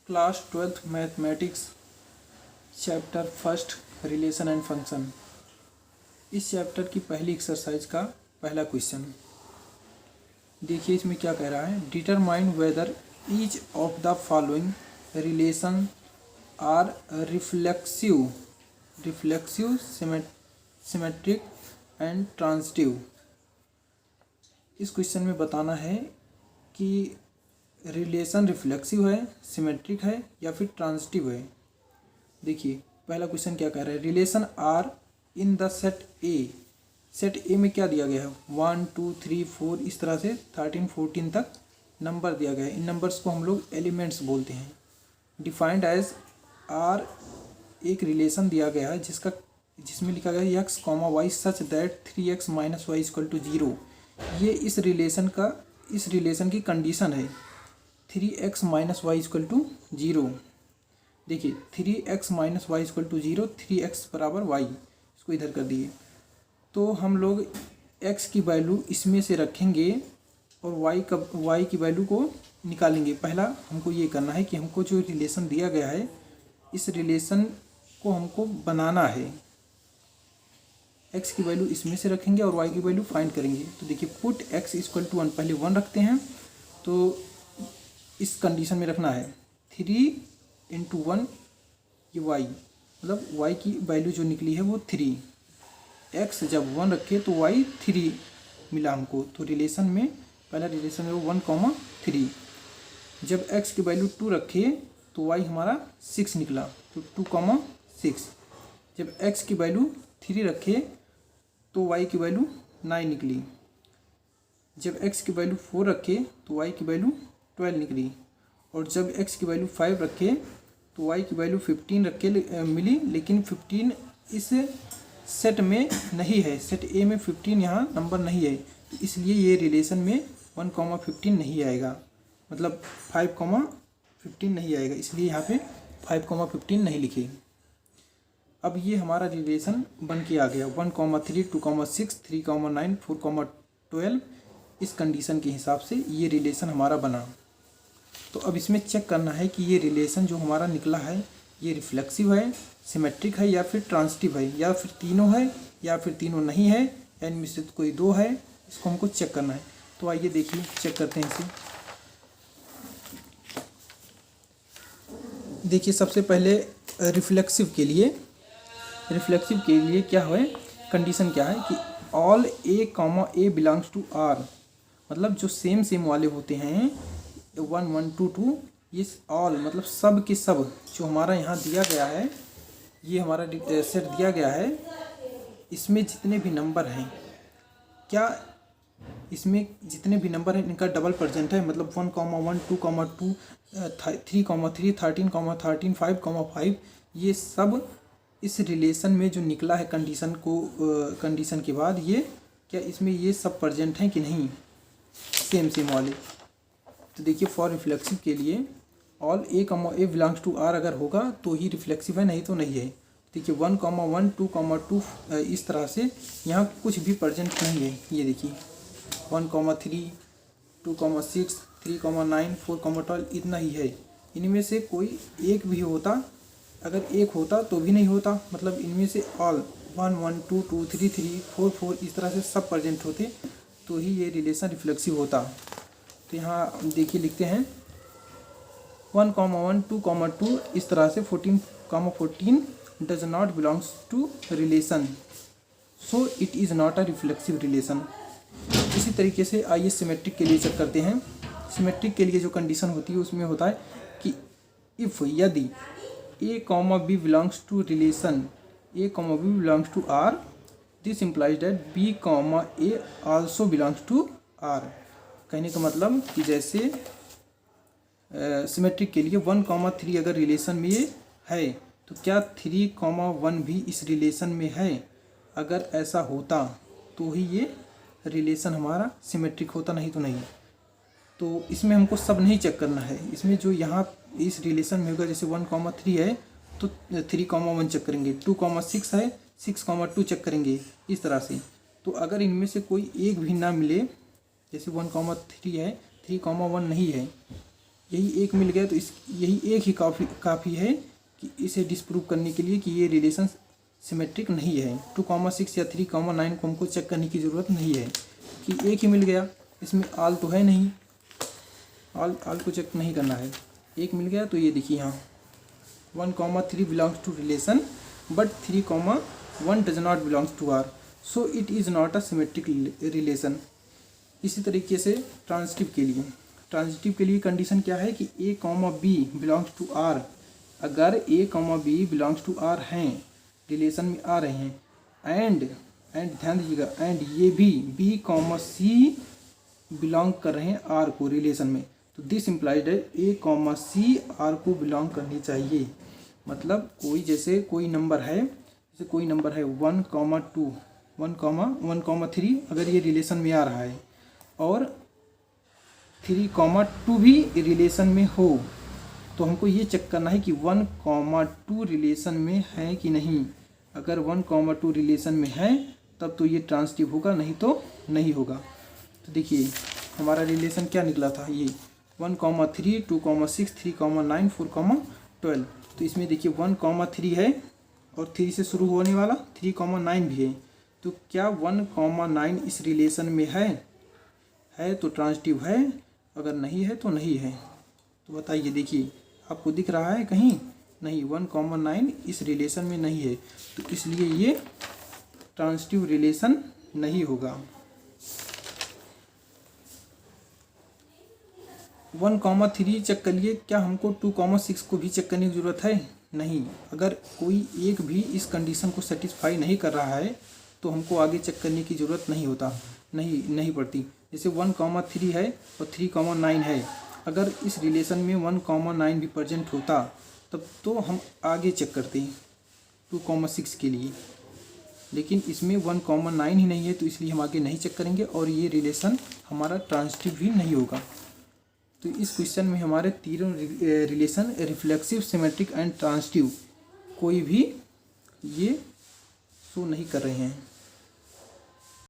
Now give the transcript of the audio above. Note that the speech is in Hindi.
Class 12th mathematics chapter first relation and function. इस चैप्टर की पहली एक्सरसाइज का पहला क्वेश्चन देखिए। इसमें क्या कह रहा है, determine whether each of the following relation are reflexive symmetric and transitive. इस क्वेश्चन में बताना है कि रिलेशन रिफ्लेक्सिव है, सिमेट्रिक है या फिर ट्रांजिटिव है। देखिए पहला क्वेश्चन क्या कह रहा है, relation R in the set A. Set A में क्या दिया गया है, 1 2 3 4 इस तरह से 13 14 तक नंबर दिया गया है। इन नंबर्स को हम लोग एलिमेंट्स बोलते हैं। डिफाइंड एज आर एक रिलेशन दिया गया है जिसमें लिखा गया है x comma y such that 3x minus y equal to 0। ये इस रिलेशन की कंडीशन है, 3x minus y equal to 0। देखिए 3x minus y equal to 0, 3x बराबर वाई, इसको इधर कर दिए। तो हम लोग x की वैल्यू इसमें से रखेंगे और y की वैल्यू को निकालेंगे। पहला हमको ये करना है कि हमको जो रिलेशन दिया गया है इस रिलेशन को हमको बनाना है। x की वैल्यू इसमें से रखेंगे और y की वैल्यू फाइंड करेंगे। तो देखिए पुट x इक्वल टू 1, पहले 1 रखते हैं। तो इस कंडीशन में रखना है 3 इंटू 1 ये y, मतलब y की वैल्यू जो निकली है वो 3। x जब 1 रखे तो y 3 मिला हमको। तो रिलेशन में पहला रिलेशन है वो 1,3। जब x की वैल्यू 2 रखे तो y हमारा 6 निकला, तो 2,6। जब x की वैल्यू 3 रखे तो y की वैल्यू 9 निकली। जब x की वैल्यू 4 रखे तो y की वैल्यू 12 निकली। और जब x की वैल्यू 5 रखे तो y की वैल्यू 15 रखे मिली, लेकिन 15 इस सेट में नहीं है। सेट ए में 15 यहाँ नंबर नहीं है, तो इसलिए ये रिलेशन में 1,15 नहीं आएगा, मतलब 5,15 नहीं आएगा, इसलिए यहाँ पे 5,15 नहीं लिखे। अब ये हमारा रिलेशन बन के आ गया 1,3 2,6 3,9 4,12। इस कंडीशन के हिसाब से ये रिलेशन हमारा बना। तो अब इसमें चेक करना है कि ये रिलेशन जो हमारा निकला है ये रिफ्लेक्सिव है, सिमेट्रिक है या फिर ट्रांजिटिव है, या फिर तीनों है या फिर तीनों नहीं है, या इनमें से कोई दो है। इसको हमको चेक करना है। तो आइए देखिए चेक करते हैं इसे। देखिए सबसे पहले रिफ्लेक्सिव के लिए क्या है, कंडीशन क्या है कि all a comma a belongs to R, मतलब जो सेम वाले होते हैं 1 1 2 2, ये ऑल मतलब सब के सब जो हमारा यहाँ दिया गया है, ये हमारा सेट दिया गया है, इसमें जितने भी नंबर हैं, क्या इसमें जितने भी नंबर हैं इनका डबल प्रेजेंट है, मतलब 1,1 2,2 3,3 13,13 5,5, ये सब इस रिलेशन में जो निकला है कंडीशन के बाद, ये क्या इसमें ये सब प्रेजेंट हैं कि नहीं, सेम वाले। तो देखिए फॉर रिफ्लेक्सिव के लिए all a comma a belongs to R अगर होगा तो ही रिफ्लेक्सिव है, नहीं तो नहीं है। देखिए 1,1 2,2 इस तरह से यहाँ कुछ भी प्रेजेंट नहीं है। ये देखिए 1,3 2,6 3,9 4,12 इतना ही है। इनमें से कोई एक भी होता, अगर एक होता तो भी नहीं होता, मतलब इनमें से ऑल 1 1 2 2 3 3 4 4 इस तरह से सब प्रेजेंट होते तो ही ये रिलेशन रिफ्लेक्सिव होता। तो यहाँ देखिए लिखते हैं 1,1 2,2 इस तरह से 14,14 does not belongs to relation, so it is not a reflexive relation. इसी तरीके से आइए सिमेट्रिक के लिए चेक करते हैं। सिमेट्रिक के लिए जो कंडीशन होती है उसमें होता है कि इफ़ यदि a comma b belongs to relation a comma b belongs to r, this implies that b comma a also belongs to r। कहने का मतलब कि जैसे सिमेट्रिक के लिए 1,3 अगर रिलेशन में ये है तो क्या 3,1 भी इस रिलेशन में है। अगर ऐसा होता तो ही ये रिलेशन हमारा सिमेट्रिक होता, नहीं तो नहीं। तो इसमें हमको सब नहीं चेक करना है। इसमें जो यहाँ इस रिलेशन में होगा, जैसे 1,3 है तो 3,1 चेक करेंगे, 2,6 है 6,2 चेक करेंगे, इस तरह से। तो अगर इनमें से कोई एक भी ना मिले, जैसे 1,3 है 3,1 नहीं है, यही एक मिल गया तो यही एक ही काफ़ी है कि इसे डिस्प्रूव करने के लिए कि ये रिलेशन सिमेट्रिक नहीं है। 2,6 या 3,9 को हमको चेक करने की ज़रूरत नहीं है कि एक ही मिल गया, इसमें आल तो है नहीं, आल को चेक नहीं करना है। एक मिल गया तो ये देखिए यहाँ 1,3 belongs to relation but 3,1 does not belongs to R, so it is not a symmetric relation. इसी तरीके से ट्रांजिटिव के लिए कंडीशन क्या है कि A, B belongs to R। अगर A, B belongs to R हैं, रिलेशन में आ रहे हैं, एंड ध्यान दीजिएगा, एंड ये भी B, C बिलोंग कर रहे हैं R को रिलेशन में, तो दिस इम्प्लाइड है A, C R को बिलोंग करनी चाहिए। मतलब कोई नंबर है, जैसे कोई नंबर है 1,2 1,3, अगर ये रिलेशन में आ रहा है और 3,2 भी रिलेशन में हो, तो हमको ये चेक करना है कि 1,2 रिलेशन में है कि नहीं। अगर 1,2 रिलेशन में है तब तो ये ट्रांजिटिव होगा, नहीं तो नहीं होगा। तो देखिए हमारा रिलेशन क्या निकला था, ये 1,3, 2,6, 3,9, 4,12। तो इसमें देखिए 1,3 है और 3 से शुरू होने वाला 3,9 भी है, तो क्या 1,9 इस रिलेशन में है तो ट्रांजिटिव है, अगर नहीं है तो नहीं है। तो बताइए, देखिए आपको दिख रहा है कहीं नहीं, 1,9 इस रिलेशन में नहीं है, तो इसलिए ये ट्रांजिटिव रिलेशन नहीं होगा। 1,3 चेक कर लिए, क्या हमको 2,6 को भी चेक करने की ज़रूरत है? नहीं। अगर कोई एक भी इस कंडीशन को सेटिस्फाई नहीं कर रहा है तो हमको आगे चेक करने की ज़रूरत नहीं पड़ती। जैसे 1,3 है और 3,9 है, अगर इस रिलेशन में 1,9 भी प्रेजेंट होता तब तो हम आगे चेक करते 2,6 के लिए, लेकिन इसमें 1,9 ही नहीं है, तो इसलिए हम आगे नहीं चेक करेंगे और ये रिलेशन हमारा ट्रांजिटिव भी नहीं होगा। तो इस क्वेश्चन में हमारे तीनों relation reflexive, symmetric and transitive कोई भी ये शो नहीं कर रहे हैं।